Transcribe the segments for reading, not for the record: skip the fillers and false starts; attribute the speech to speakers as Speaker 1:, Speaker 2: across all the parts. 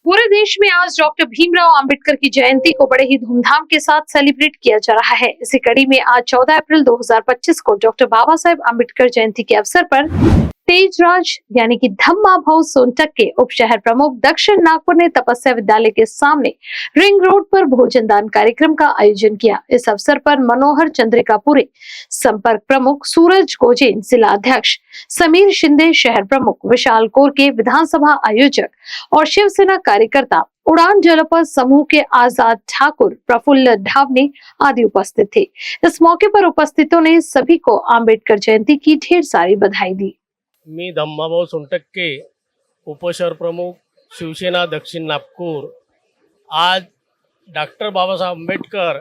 Speaker 1: पूरे देश में आज डॉक्टर भीमराव अंबेडकर की जयंती को बड़े ही धूमधाम के साथ सेलिब्रेट किया जा रहा है। इसी कड़ी में आज 14 अप्रैल 2025 को डॉक्टर बाबा साहेब अंबेडकर जयंती के अवसर पर तेजराज यानी कि धम्मा भाऊ सोनटक के उप शहर प्रमुख दक्षिण नागपुर ने तपस्या विद्यालय के सामने रिंग रोड पर भोजन दान कार्यक्रम का आयोजन किया। इस अवसर पर मनोहर चंद्रिकापुरे संपर्क प्रमुख, सूरज गोजेन जिला अध्यक्ष, समीर शिंदे शहर प्रमुख, विशाल कोरके विधानसभा आयोजक और शिवसेना कार्यकर्ता, उड़ान जलपथ समूह के आजाद ठाकुर, प्रफुल्ल ढावने आदि उपस्थित थे। इस मौके पर उपस्थितों ने सभी को आम्बेडकर जयंती की ढेर सारी बधाई दी।
Speaker 2: मी धम्माभाऊ सोनटक्के उपशहर प्रमुख, शिवसेना दक्षिण नागपूर। आज डॉक्टर बाबासाहेब आंबेडकर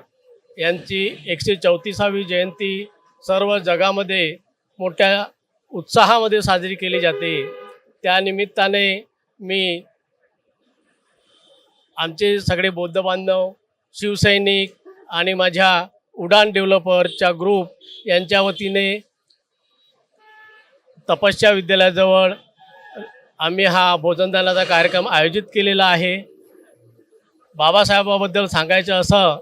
Speaker 2: यांची 134वी जयंती सर्व जगामध्ये मोठ्या उत्साहामध्ये साजरी केली जाते। त्या निमित्ताने मी आमचे सगळे बौद्ध बांधव, शिवसैनिक आणि माझ्या उडान डेव्हलपरच्या ग्रुप यांच्या वतीने तपस्या विद्यालयाजवळ आम्ही हा भोजनदानाचा कार्यक्रम आयोजित केलेला आहे। बाबासाहेबाबद्दल सांगायचं असं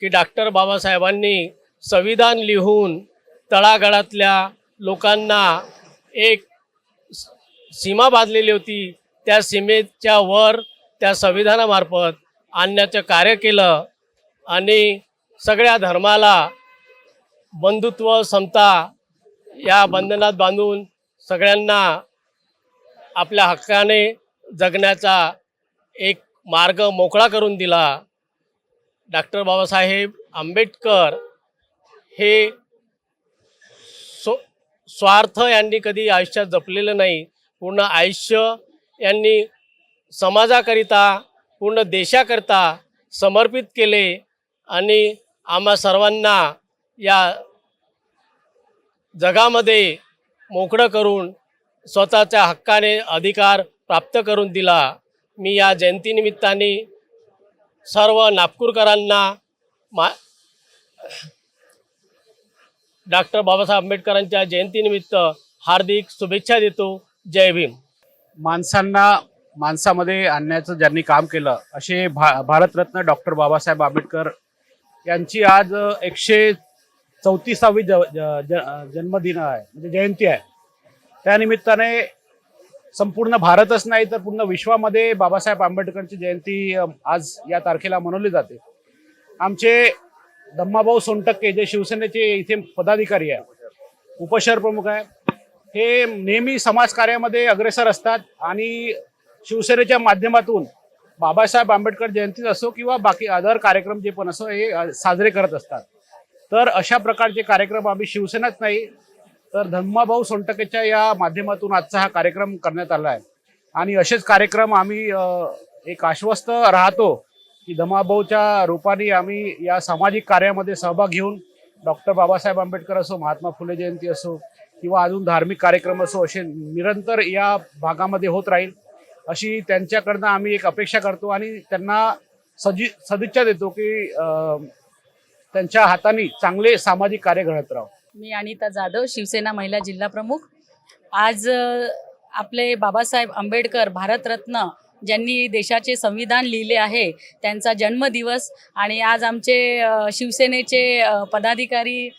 Speaker 2: की डॉक्टर बाबासाहेबांनी संविधान लिहून तळागाळातल्या लोकांना एक सीमा बांधलेली होती। त्या सीमेच्या वर त्या संविधानामार्फत आणण्याचं कार्य केलं आणि सगळ्या धर्माला बंधुत्व, समता या बंधनात बांधून सगळ्यांना आपल्या हक्काने जगण्याचा एक मार्ग मोकळा करून दिला। डॉक्टर बाबासाहेब आंबेडकर हे स्वार्थ यांनी कधी आयुष्यात जपलेलं नाही। पूर्ण आयुष्य यांनी समाजाकरिता, पूर्ण देशाकरिता समर्पित केले आणि आम्हा सर्वांना या जगामध्ये मोकळं करून स्वतःच्या हक्काने अधिकार प्राप्त करून दिला। मी या जयंतीनिमित्ताने सर्व नागपूरकरांना डॉक्टर बाबासाहेब आंबेडकरांच्या जयंतीनिमित्त हार्दिक शुभेच्छा देतो। जय भीम।
Speaker 3: माणसामध्ये आणण्याचं ज्यांनी काम केलं असे भारतरत्न डॉक्टर बाबासाहेब आंबेडकर यांची आज 134वी जन्मदिन आहे, म्हणजे जयंती आहे। त्यानिमित्ताने संपूर्ण भारतच नाही तर पूर्ण विश्वामध्ये बाबासाहेब आंबेडकरांची जयंती आज या तारखेला मनवली जाते। आमचे धम्माभाऊ सोनटक्के जे शिवसेनेचे इथे पदाधिकारी आहे, उपशहर प्रमुख आहे, हे नेहमी समाजकार्यामध्ये अग्रेसर असतात आणि शिवसेनेच्या माध्यमातून बाबासाहेब आंबेडकर जयंती असो किंवा बाकी अदर कार्यक्रम जे पण असो हे साजरे करत असतात। तर अशा प्रकारचे कार्यक्रम आम्ही शिवसेनाच नाही तर धम्माभाऊ सोनटक्केच्या या माध्यमातून आजचा हा कार्यक्रम करण्यात आला आहे आणि असेच कार्यक्रम आम्ही एक आश्वस्त राहतो की धम्माभाऊच्या रूपाने आम्ही या सामाजिक कार्यामध्ये सहभाग घेऊन डॉक्टर बाबासाहेब आंबेडकर असो, महात्मा फुले जयंती असो किंवा अजून धार्मिक कार्यक्रम असो असे निरंतर या भागामध्ये होत राहील अशी त्यांच्याकडनं आम्ही एक अपेक्षा करतो आणि त्यांना सदिच्छा देतो की त्यांच्या हाताने चांगले सामाजिक कार्य घडत राहो।
Speaker 4: मी अनिता जाधव, शिवसेना महिला जिल्हा प्रमुख। आज आपले बाबासाहेब आंबेडकर भारतरत्न ज्यांनी देशाचे संविधान लिहिले आहे त्यांचा जन्मदिवस आणि आज आमचे शिवसेनेचे पदाधिकारी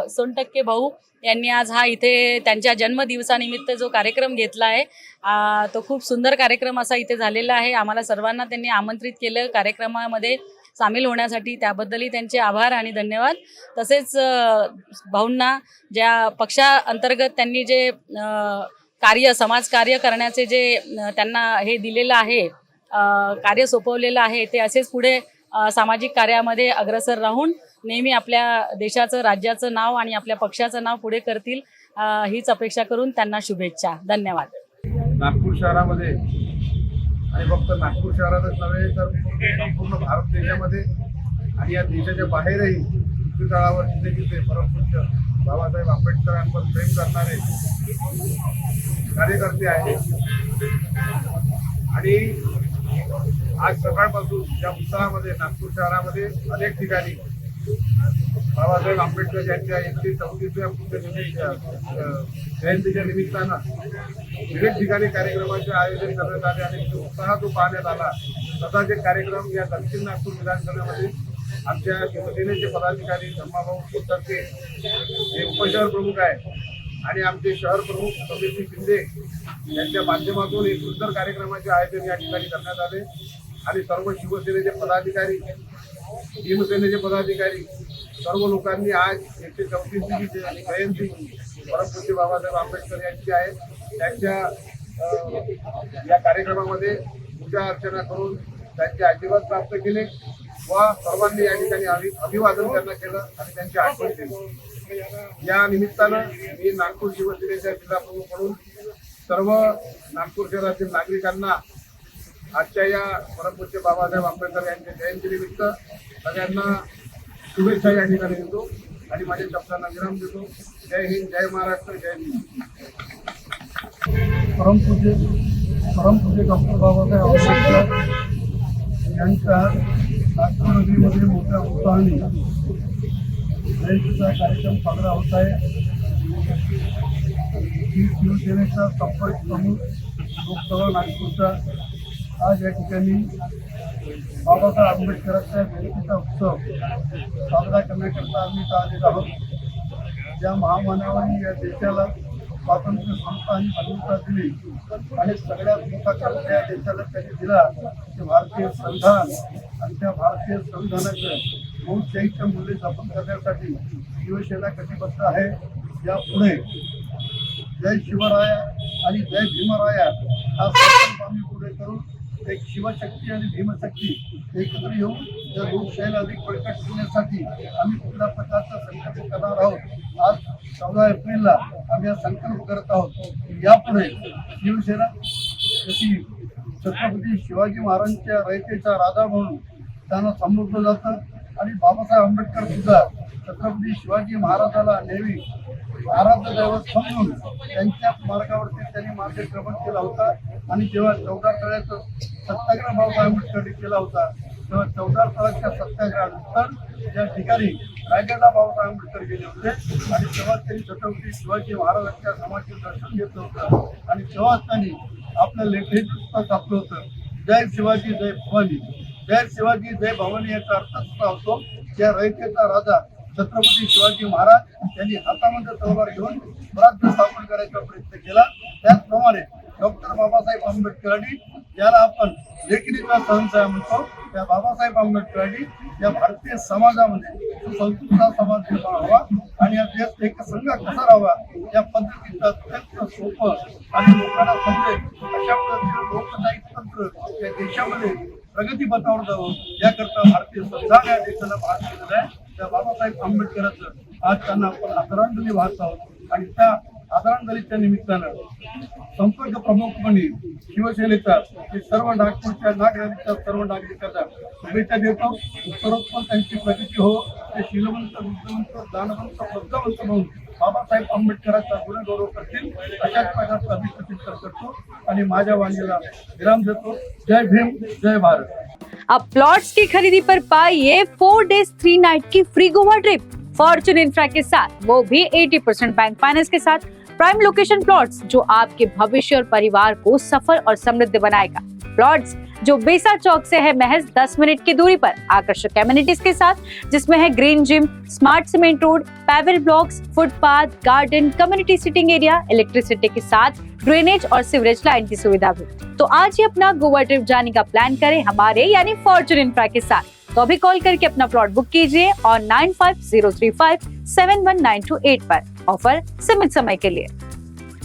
Speaker 4: सोनटक्के भाऊ यांनी आज हा इथे त्यांच्या जन्मदिवसानिमित्त जो कार्यक्रम घेतला आहे तो खूप सुंदर कार्यक्रम असा इथे झालेला आहे। आम्हाला सर्वांना त्यांनी आमंत्रित केलं कार्यक्रमामध्ये सामील होण्यासाठी, त्याबद्दलही त्यांचे आभार आणि धन्यवाद। तसेच भाऊंना ज्या पक्षांतर्गत त्यांनी जे समाजकार्य करण्याचे जे त्यांना हे दिलेलं आहे, कार्य सोपवलेलं आहे, ते असेच पुढे सामाजिक कार्यामध्ये अग्रेसर राहून नेहमी आपल्या देशाचं, राज्याचं नाव आणि आपल्या पक्षाचं नाव पुढे करतील हीच अपेक्षा करून त्यांना शुभेच्छा। धन्यवाद।
Speaker 5: नागपूर शहरामध्ये आणि फक्त नागपूर शहरातच नव्हे तर संपूर्ण भारत देशामध्ये आणि या देशाच्या बाहेरही पृथ्वी तळावर जिथे परमपूज्य बाबासाहेब आंबेडकरांवर प्रेम करणारे कार्यकर्ते आहेत आणि आज सकाळपासून या उत्साहामध्ये नागपूर शहरामध्ये अनेक ठिकाणी बाबासाहेब आंबेडकर यांच्या 134व्या जयंतीच्या निमित्तानं विविध ठिकाणी कार्यक्रमाचे आयोजन करण्यात आले आणि जो उत्साह जो पाहण्यात आला तसाच एक कार्यक्रम या दक्षिण नागपूर विधानसभेमध्ये आमच्या शिवसेनेचे पदाधिकारी धम्माभाऊ कोतरके हे उपशहर प्रमुख आहे आणि आमचे शहर प्रमुख समीर शिंदे यांच्या माध्यमातून एक सुंदर कार्यक्रमाचे आयोजन या ठिकाणी करण्यात आले आणि सर्व शिवसेनेचे पदाधिकारी भीमसेनेचे पदाधिकारी सर्व लोकांनी आज 134वी जयंती परमपूज्य बाबासाहेब आंबेडकर यांची आहे त्यांच्या या कार्यक्रमामध्ये पूजा अर्चना करून त्यांचे आशीर्वाद प्राप्त केले व सर्वांनी या ठिकाणी अभिवादन त्यांना केलं आणि त्यांची आठवण केली। या निमित्तानं मी नागपूर शिवसेनेच्या जिल्हा प्रमुख म्हणून सर्व नागपूर शहरातील नागरिकांना आजच्या या परमपूज्य बाबासाहेब आंबेडकर यांच्या जयंतीनिमित्त सगळ्यांना शुभेच्छा या ठिकाणी देतो आणि माझ्या शब्दांना विराम देतो। जय हिंद, जय महाराष्ट्र, जय हिंद।
Speaker 6: परमपूज्य डॉक्टर बाबासाहेब आंबेडकर यांच्या नागपूर नगरीमध्ये मोठ्या उत्साहाने जयंतीचा कार्यक्रम साजरा होत आहे। शिवसेनेचा संपर्क प्रमुख लोकसभा नागपूरचा आज या ठिकाणी बाबासाहेब आंबेडकरांच्या जयंतीचा उत्सव साजरा करण्याकरता आम्ही इथं आलेलो आहोत। ज्या महामानवांनी या देशाला स्वातंत्र्य समता आणि स्वाधीनता दिली आणि सगळ्यात मोठा कर्ज या देशाला त्यांनी दिला ते भारतीय संविधान आणि त्या भारतीय संविधानाचं बहुशाहीचं मूल्य जपन करण्यासाठी शिवसेना कटिबद्ध आहे। यापुढे जय शिवराया आणि जय भीमराया हा संकल्प आम्ही पुढे करून एक शिवशक्ती आणि भीमशक्ती एकत्र येऊन या लोकशाहीला अधिक बळकट करण्यासाठी आम्ही कुठल्या प्रकारचा संकल्प करणार आहोत। आज 14 एप्रिलला आम्ही हा संकल्प करत आहोत। यापुढे शिवसेना जशी छत्रपती शिवाजी महाराजांच्या रयतेचा राजा म्हणून त्यांना संबोधलं जातं आणि बाबासाहेब आंबेडकर सुद्धा छत्रपती शिवाजी महाराजाला नेहमी आराध्य दैवत समजून त्यांच्या मार्गावरती त्यांनी मार्गक्रमण केला होता आणि जेव्हा 14 तळ्याचं सत्याग्रह बाबासाहेब आंबेडकरांनी केला होता तेव्हा 14 तळ्याच्या सत्याग्रहानंतर या ठिकाणी रायगडला बाबासाहेब आंबेडकर गेले होते आणि तेव्हा त्यांनी छत्रपती शिवाजी महाराजांच्या समाधीचं दर्शन घेतलं होतं आणि तेव्हा त्यांनी आपलं लेखी पुस्तक छापलं होतं, जय शिवाजी जय भवानी। जय शिवाजी जय भवानी याचा अर्थ असा होतो त्या रयतेचा राजा छत्रपती शिवाजी महाराज यांनी हातामध्ये तलवार घेऊन स्वराज्य स्थापन करायचा प्रयत्न केला। त्याचप्रमाणे डॉक्टर बाबासाहेब आंबेडकरांनी ज्याला आपण लेखणीचा सहनसाय म्हणतो त्या बाबासाहेब आंबेडकरांनी या भारतीय समाजामध्ये सुसंस्कृत समाज निर्माण व्हावा आणि या देश एक संघ कसा राहावा या पद्धतीचं अत्यंत सोपं आणि लोकांना समजेल अशा पद्धतीनं लोकशाही तंत्र या देशामध्ये प्रगती पथावर जावं याकरता भारतीय संविधान या देशाला भाग केलेला आहे। त्या बाबासाहेब आंबेडकरांचं आज त्यांना आपण आदरांजली वाहत आहोत आणि त्या आदरांजलीच्या निमित्तानं संपर्क प्रमुखपणे शिवसेनेचा हे सर्व नागपूरच्या नागरिकांच्या सर्व नागरिकांना शुभेच्छा देतो। सर्वोत्तम त्यांची प्रगती हो, ते शीलवंत बुद्धिवंत दानवंत पद्धवंत म्हणून बाबासाहेब आंबेडकरांचा गुणगौरव करतील अशाच प्रकारचं अभिप्रतिष्ठा करतो आणि माझ्या वाणीला विराम देतो। जय भीम, जय भारत।
Speaker 7: अब प्लॉट्स की खरीदी पर पाइए 4 days 3 night की free Goa trip Fortune Infra के साथ, वो भी 80% बैंक फाइनेंस के साथ। प्राइम लोकेशन प्लॉट्स जो आपके भविष्य और परिवार को सफल और समृद्ध बनाएगा। प्लॉट्स जो बेसा चौक से है महज 10 मिनट की दूरी पर, आकर्षक एमिनिटीज के साथ, जिसमें है green gym, smart cement road, paver blocks, footpath, garden, community sitting area, electricity के साथ ड्रेनेज और सीवरेज लाइन की सुविधा भी। तो आज ही अपना गोवा ट्रिप जाने का प्लान करें हमारे यानी फॉर्च्यून इंफ्रा के साथ। तो अभी कॉल करके अपना प्लॉट बुक कीजिए और 9503571928 पर। ऑफर सीमित समय के लिए।